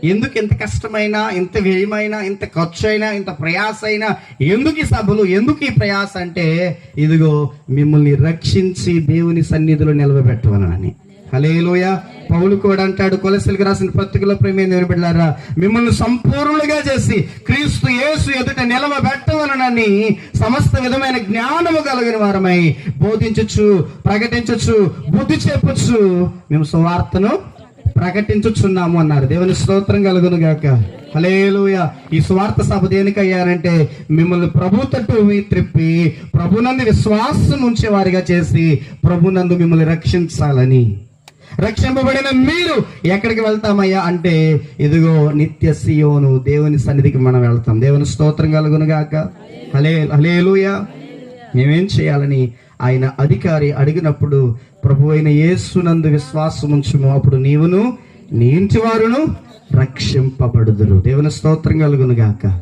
ఎందుకు ఇంత కష్టమైనా, ఇంత వ్యయమైనా, ఇంత ఖర్చు అయినా, ఇంత ప్రయాస అయినా, ఎందుకు ఈ సభలు, ఎందుకు ఈ ప్రయాస అంటే, ఇదిగో మిమ్మల్ని రక్షించి దేవుని సన్నిధిలో నిలవబెట్టవలని. హల్లెలూయా. పౌలు కూడా అంటాడు కొలస్సీలకు రాసిన పత్రికలో, ప్రియమైన దేవుని బిడ్డలారా, మిమ్మల్ని సంపూర్ణులుగా చేసి క్రీస్తు యేసు ఎదుట నిలవబెట్టవలనని సమస్త విధమైన జ్ఞానము కలిగిన వారమై బోధించచ్చు, ప్రకటించచ్చు, బుద్ధి చెప్పచ్చు, మేము సువార్తను ప్రకటించుచున్నాము అన్నారు. దేవుని స్తోత్రం కలుగును గాక. హల్లెలూయా. ఈ సువార్త సభ దేనికి అయ్యారంటే, మిమ్మల్ని ప్రభు తట్టు త్రిప్పి ప్రభునందు విశ్వాసం ఉంచే వారిగా చేసి ప్రభునందు మిమ్మల్ని రక్షించాలని. రక్షింపబడిన మీరు ఎక్కడికి వెళ్తామయ్యా అంటే, ఇదిగో నిత్య సియోను దేవుని సన్నిధికి మనం వెళ్తాం. దేవుని స్తోత్రం కలుగును గాక. హల్లెలూయా. మేమేం చేయాలని ఆయన అధికారి అడిగినప్పుడు, ప్రభు అయిన యేసునందు విశ్వాసం ఉంచుము, అప్పుడు నీవును నీ ఇంటి వారును రక్షింపబడుదురు. దేవుని స్తోత్రం కలుగును గాక.